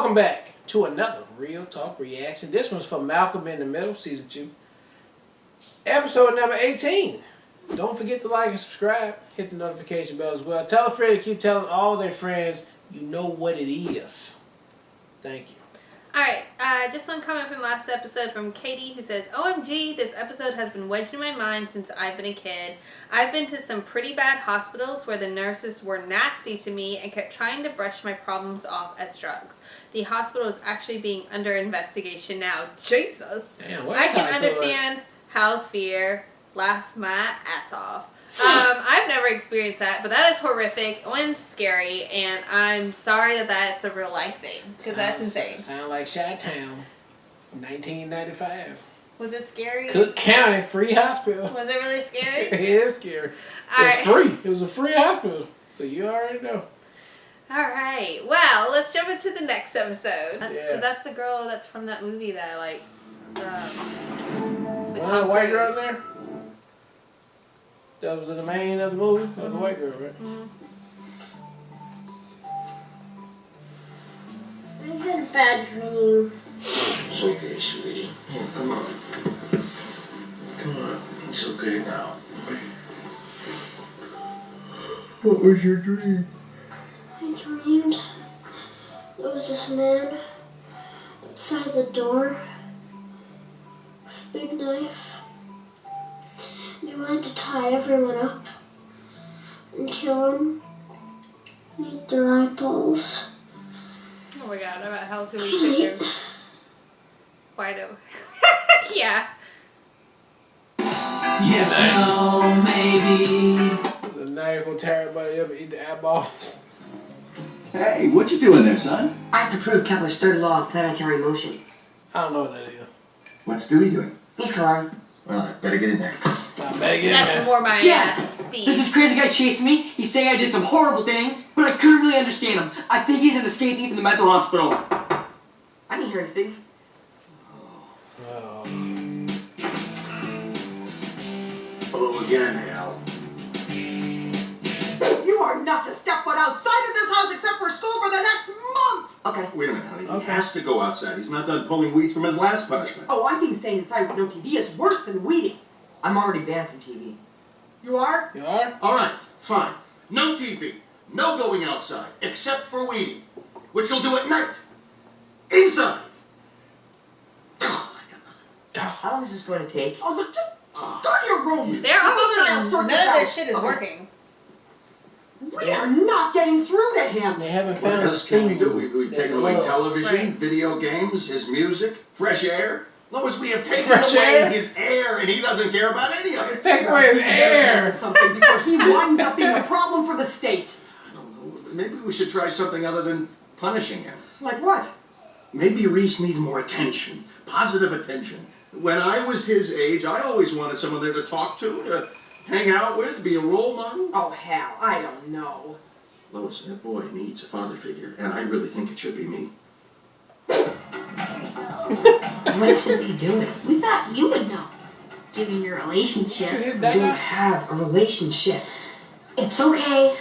Welcome back to another Real Talk Reaction. This one's for Malcolm in the Middle, Season 2. Episode number 18. Don't forget to like and subscribe. Hit the notification bell as well. Tell a friend to keep telling all their friends you know what it is. Thank you. Alright, just one comment from last episode from Katie who says, OMG, this episode has been wedged in my mind since I've been a kid. I've been to some pretty bad hospitals where the nurses were nasty to me and kept trying to brush my problems off as drugs. The hospital is actually being under investigation now. Jesus! Damn, I can understand Hal's fear. Laugh my ass off. I've never experienced that, but that is horrific and scary, and I'm sorry that that's a real life thing, because that's insane. Sound like Chi-Town, 1995. Was it scary? Cook County Free Hospital. Was it really scary? It is scary. It's free. It was a free hospital, so you already know. Alright, well, let's jump into the next episode. Because that's the girl that's from that movie that I like. With Tom white Cruise. girl there? That was the main of the movie? That was a white girl, right? I had a bad dream. It's okay, sweetie. Here, come on. Come on. It's okay now. What was your dream? I dreamed there was this man outside the door with a big knife. And he wanted to tie everyone up and kill them and eat their eyeballs. Oh my god, I bet Hal's gonna be sitting there wide open. Yeah. Yes, no, maybe. The knife will tear everybody up and eat the eyeballs. Hey, what you doing there, son? I have to prove Kepler's third law of planetary motion. I don't know what that is. What's Dewey doing? He's coloring. Well, I better get in there. That's more my speed. There's this crazy guy chasing me. He's saying I did some horrible things, but I couldn't really understand him. I think he's an escapee from the mental hospital. I didn't hear anything. Oh. Hello again, Hal. You are not to step foot outside of this house except for school for the next month! Okay. Wait a minute, honey. Okay. He has to go outside. He's not done pulling weeds from his last punishment. Oh, I think staying inside with no TV is worse than weeding. I'm already banned from TV. You are? You are? All right, fine. No TV. No going outside, except for weeding, which you'll do at night. Inside. Oh, I got nothing. How long is this going to take? Oh, look, just go to your room. They're Your mother and I will obviously, sort none this of their out. shit is Okay. working. We are not getting through to him. They haven't What found else can we do? food We've that taken away loves. television, Right. video games, his music, fresh air. Lois, we have taken Fresh away air? his air, and he doesn't care about any of it. Take away his Or air. something before he winds up being a problem for the state. I don't know. Maybe we should try something other than punishing him. Like what? Maybe Reese needs more attention, positive attention. When I was his age, I always wanted someone there to talk to hang out with, be a role model. Oh, Hal, I don't know. Lois, that boy needs a father figure, and I really think it should be me. What's Cynthia doing? We thought you would know, given your relationship. You hit We that don't guy? have a relationship. It's okay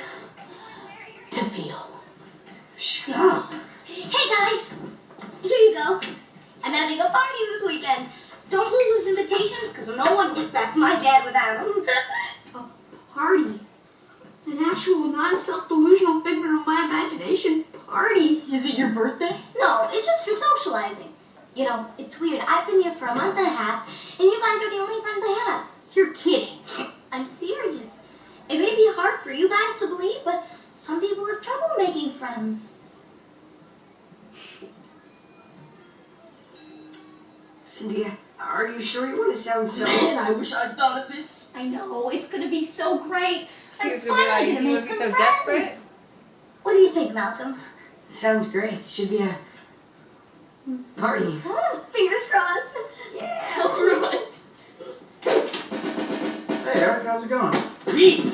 to feel. Shut up. Hey guys, here you go. I'm having a party this weekend. Don't lose those invitations, because no one gets past my dad without them. A party? An actual non-self-delusional figment of my imagination party. Is it your birthday? No, it's just for socializing. You know, it's weird. I've been here for a month and a half, and you guys are the only friends I have. You're kidding. I'm serious. It may be hard for you guys to believe, but some people have trouble making friends. Cynthia, are you sure you want to sound so... Man, I wish I'd thought of this. I know, it's gonna be so great. She I'm was gonna be finally like, gonna you make would be some so friends. desperate. What do you think, Malcolm? Sounds great. Should be a... party. Fingers crossed. Yeah, alright. Hey Eric, how's it going? Pete!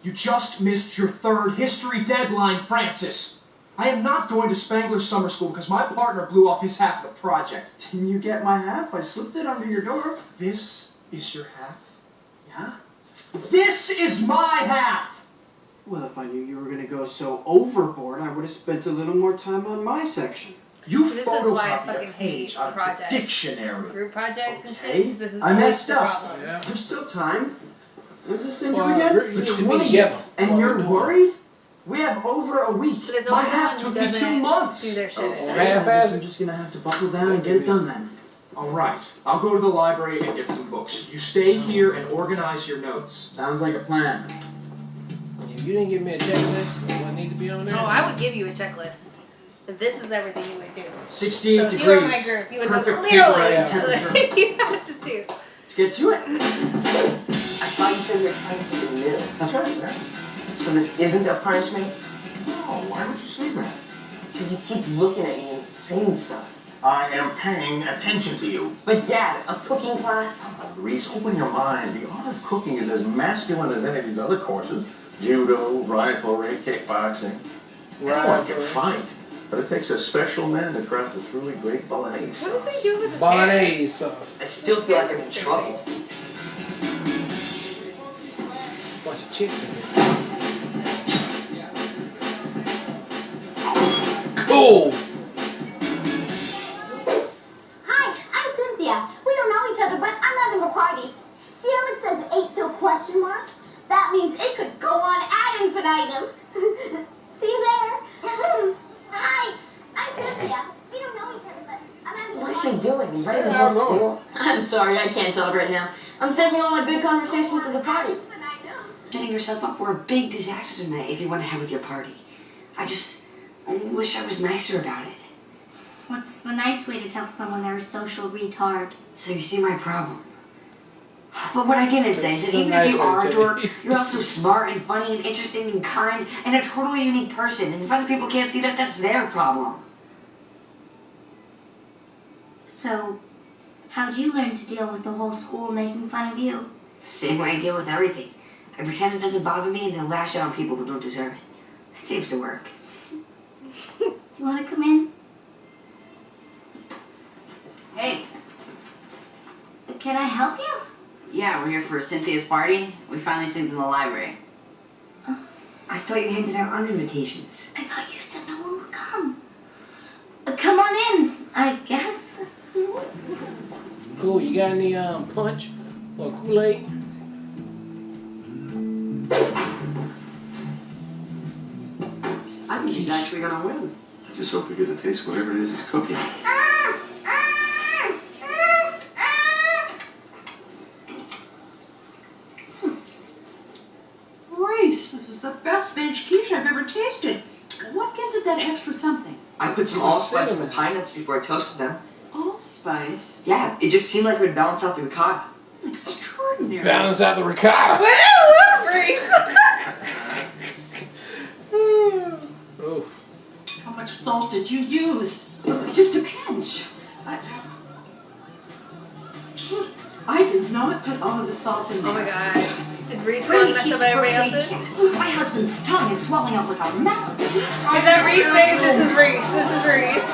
You just missed your third history deadline, Francis. I am not going to Spangler Summer School because my partner blew off his half of the project. Didn't you get my half? I slipped it under your door. This is your half? Yeah? This is my half! Well, if I knew you were going to go so overboard, I would have spent a little more time on my section. You This is why I photocopied fucking a page hate out of the projects. dictionary. Group projects and shit. Okay. 'Cause this is I always messed the up. problem. Yeah. There's still time. What's this thing do Well, again? you need to be 20th. together. And while you're we're doing worried? We have over a week. But there's My always half someone took who me 2 doesn't months. do their shit. Oh, Yeah, I half-ass guess it? I'm just going to have to buckle down and get it done then. All right, I'll go to the library and get some books. You stay here and organize your notes. Sounds like a plan. If you didn't give me a checklist of what needs to be on there. Oh, I would give you a checklist. But this is everything you would do. 68 So if degrees. you were in my group, you would know Perfect clearly paper temperature. what you have to do. Let's get to it. I thought you said your punishment was new. That's right, sir. So this isn't a punishment? No, why would you say that? Because you keep looking at me and saying stuff. I am paying attention to you. But Dad, a cooking class? Reese, open your mind. The art of cooking is as masculine as any of these other courses. Judo, riflery, kickboxing. Anyone can fight, but it takes a special man to craft a truly great bolognese What sauce. does he do with his Bolognese sauce. I still feel like I'm in trouble. There's a bunch of chicks in here. Cool. Hi, I'm Cynthia. We don't know each other, but I'm having a party. See how it says 8 till question mark? That means it could go on ad infinitum. See you there. Hi, I'm Cynthia. We don't know each other, but I'm having a What is party. she doing? Is that Yeah, in school? I'm sorry, I can't talk right now. I'm saving all my good conversations for the party. Setting yourself up for a big disaster tonight if you want to have with your party. I wish I was nicer about it. What's the nice way to tell someone they're a social retard? So you see my problem. But what I didn't say is that So even nice if you way to are a say dork, it. you're also smart and funny and interesting and kind and a totally unique person. And if other people can't see that, that's their problem. So, how'd you learn to deal with the whole school making fun of you? Same way I deal with everything. I pretend it doesn't bother me and then lash out on people who don't deserve it. It seems to work. Do you want to come in? Hey. Can I help you? Yeah, we're here for Cynthia's party. We finally synced in the library. I thought you handed out other invitations. I thought you said no one would come. Come on in, I guess. Cool. You got any punch or Kool-Aid? I think he's actually going to win. I just hope we get to taste whatever it is he's cooking. Reese, this is the best spinach quiche I've ever tasted. What gives it that extra something? I put some allspice in the pine nuts before I toasted them. Allspice? Yeah, it just seemed like it would balance out the ricotta. Extraordinary. Balance out the ricotta. Well, Reese. Oh. How much salt did you use? Just a pinch. I did not put all of the salt in there. Oh my god. Did Reese go and mess up everybody else's? My husband's tongue is swelling up like a mountain. Is that Reese, babe? This is Reese. This is Reese.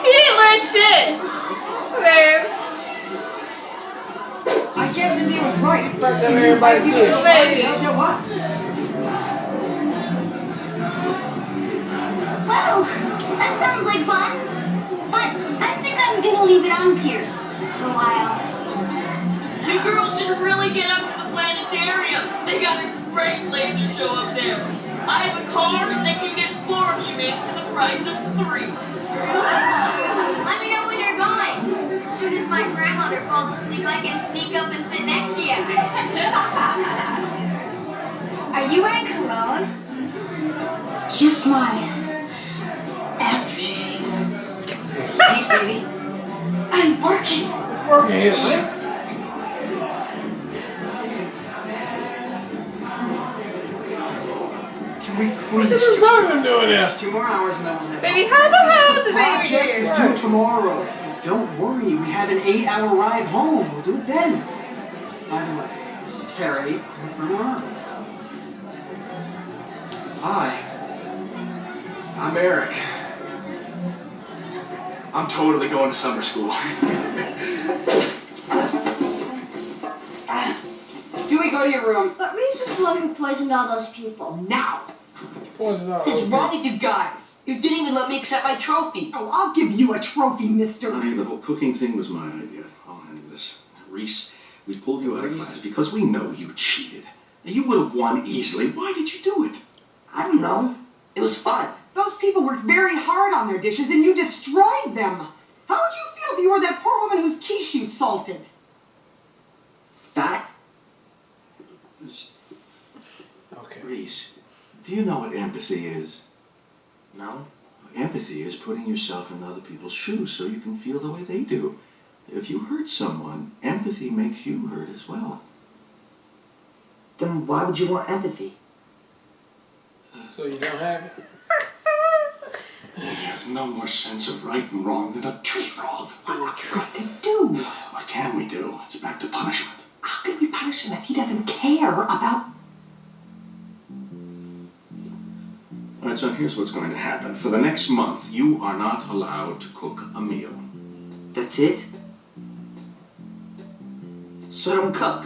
He didn't learn shit, babe. I guess Cynthia was right. Fuck that everybody did. Babe. Show up. Well, that sounds like fun. But I think I'm gonna leave it unpierced for a while. You girls should really get up to the planetarium. They got a great laser show up there. I have a car that can get 4 of you in for the price of 3. Let me know when you're going. As soon as my grandmother falls asleep, I can sneak up and sit next to you. Are you wearing cologne? Just my aftershave. Hey, Stevie. I'm working. Working here, man. Can we What please is just Brian doing there? 2 more hours and then we'll head Baby, home? how the hell did the Project baby is get here? due tomorrow. Don't worry, we have an 8-hour ride home. We'll do it then. By the way, this is Terry, my friend Ron. Hi. I'm Eric. I'm totally going to summer school. Dewey, go to your room. But Reese is the one who poisoned all those people. Now. Poison all. What's wrong with you guys? You didn't even let me accept my trophy. Oh, I'll give you a trophy, mister. Honey, the whole cooking thing was my idea. I'll handle this. Reese, we pulled you out of class because we know you cheated. You would have won easily. Why did you do it? I don't know. It was fun. Those people worked very hard on their dishes and you destroyed them. How would you feel if you were that poor woman whose quiche you salted? Fact. Okay. Reese, do you know what empathy is? No. Empathy is putting yourself in other people's shoes so you can feel the way they do. If you hurt someone, empathy makes you hurt as well. Then why would you want empathy? So you don't have it? There's no more sense of right and wrong than a tree frog. What to do? What can we do? It's back to punishment. How can we punish him if he doesn't care about... All right, so here's what's going to happen. For the next month, you are not allowed to cook a meal. That's it? So I don't cook.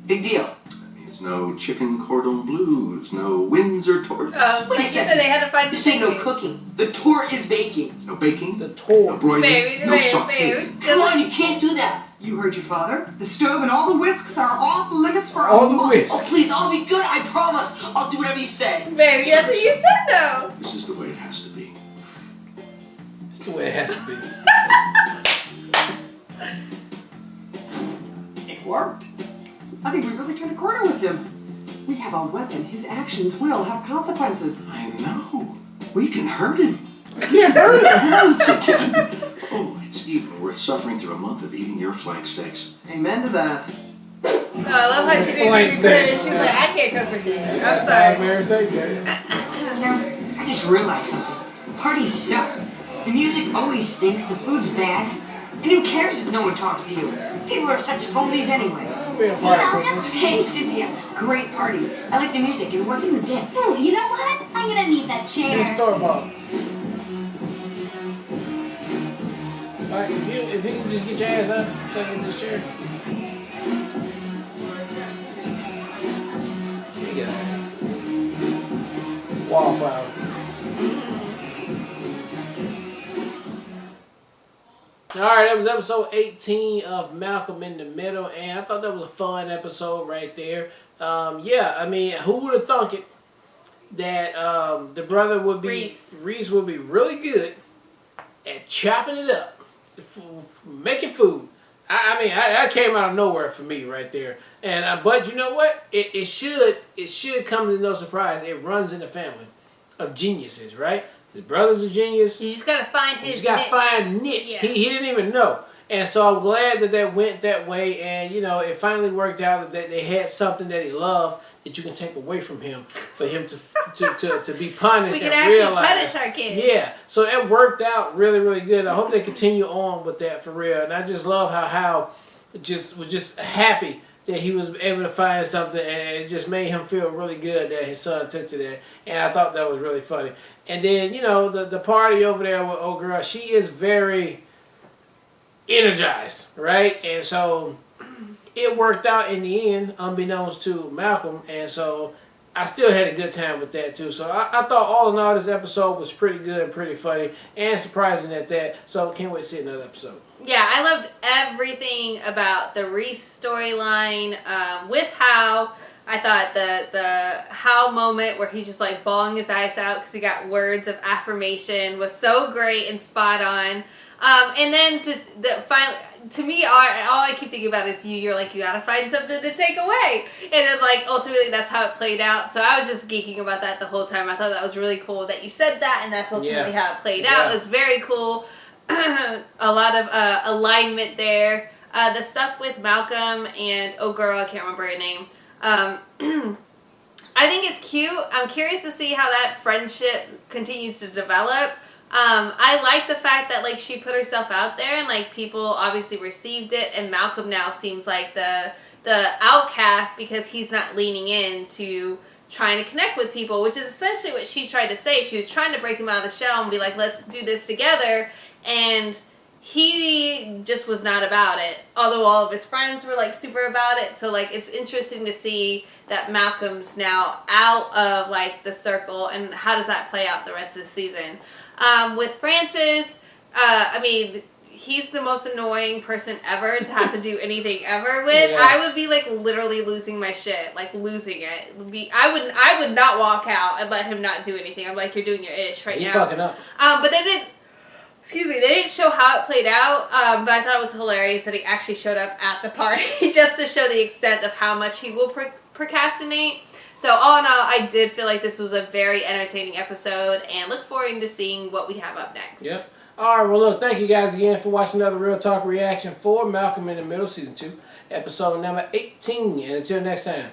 Big deal. That means no chicken cordon bleus, no Windsor torts. Like you said, they had to find You the say no baking. cooking. The tour is baking. No baking, The tour. no broiling, Baby, no sauté. Come on, you can't do that. You heard your father. The stove and all the whisks are off limits for All a the month. whisks. Oh, please, I'll be good. I promise. I'll do whatever you say. Baby, that's what you said though. This is the way it has to be. It's the way it has to be. It worked. I think we really turned a corner with him. We have a weapon. His actions will have consequences. I know. We can hurt him. You heard it. Hurts again. Oh, it's even worth suffering through a month of eating your flank steaks. Amen to that. Oh, I love how she Flank didn't steak. She's like, I can't cook for shit. I'm That's sorry. Mary's Day, baby. You know, I just realized something. Parties suck. The music always stinks, the food's bad. And who cares if no one talks to you? People are such phonies anyway. Be a party pooper. Hey, Cynthia, great party. I like the music, and what's in the dip? Ooh, you know what? I'm gonna need that chair. It's store bought. Alright, if you can just get your ass up, so I can get this chair. Here you go. Wallflower. Alright, that was episode 18 of Malcolm in the Middle, and I thought that was a fun episode right there. Yeah, I mean, who would have thunk it that the brother would be, Reese would be really good at chopping it up, making food. I mean, that came out of nowhere for me right there. And but you know what? It should come as no surprise. It runs in the family of geniuses, right? His brother's a genius. You just gotta find his. You just gotta find niche. Yeah. He didn't even know. And so I'm glad that went that way. And you know, it finally worked out that they had something that he loved that you can take away from him for him to be punished. We can and actually realize, punish our kids. Yeah. So it worked out really, really good. I hope they continue on with that for real. And I just love how was just happy that he was able to find something, and it just made him feel really good that his son took to that. And I thought that was really funny. And then, you know, the party over there with old girl, she is very energized, right? And so it worked out in the end, unbeknownst to Malcolm. And so I still had a good time with that too. So I thought all in all this episode was pretty good and pretty funny and surprising at that. So can't wait to see another episode. Yeah, I loved everything about the Reese storyline with How. I thought the How moment where he's just like bawling his eyes out because he got words of affirmation was so great and spot on. And then to me, all I keep thinking about is you're like, you gotta find something to take away. And then like ultimately that's how it played out. So I was just geeking about that the whole time. I thought that was really cool that you said that, and that's ultimately how it played out. It was very cool. A lot of alignment there. The stuff with Malcolm and oh girl, I can't remember her name. I think it's cute. I'm curious to see how that friendship continues to develop. I like the fact that like she put herself out there and like people obviously received it, and Malcolm now seems like the outcast because he's not leaning in to trying to connect with people, which is essentially what she tried to say. She was trying to break him out of the shell and be like, let's do this together. and he just was not about it. Although all of his friends were like super about it. So like it's interesting to see that Malcolm's now out of like the circle, and how does that play out the rest of the season? With Francis, I mean, he's the most annoying person ever to have to do anything ever with. Yeah. I would be like literally losing my shit, like losing it. I would not walk out and let him not do anything. I'm like, you're doing your ish right now. fucking up. But they didn't show how it played out. But I thought it was hilarious that he actually showed up at the party just to show the extent of how much he will procrastinate. So all in all, I did feel like this was a very entertaining episode, and look forward to seeing what we have up next. Yep. All right, well, look, thank you guys again for watching another Real Talk reaction for Malcolm in the Middle, Season 2, episode number 18. And until next time.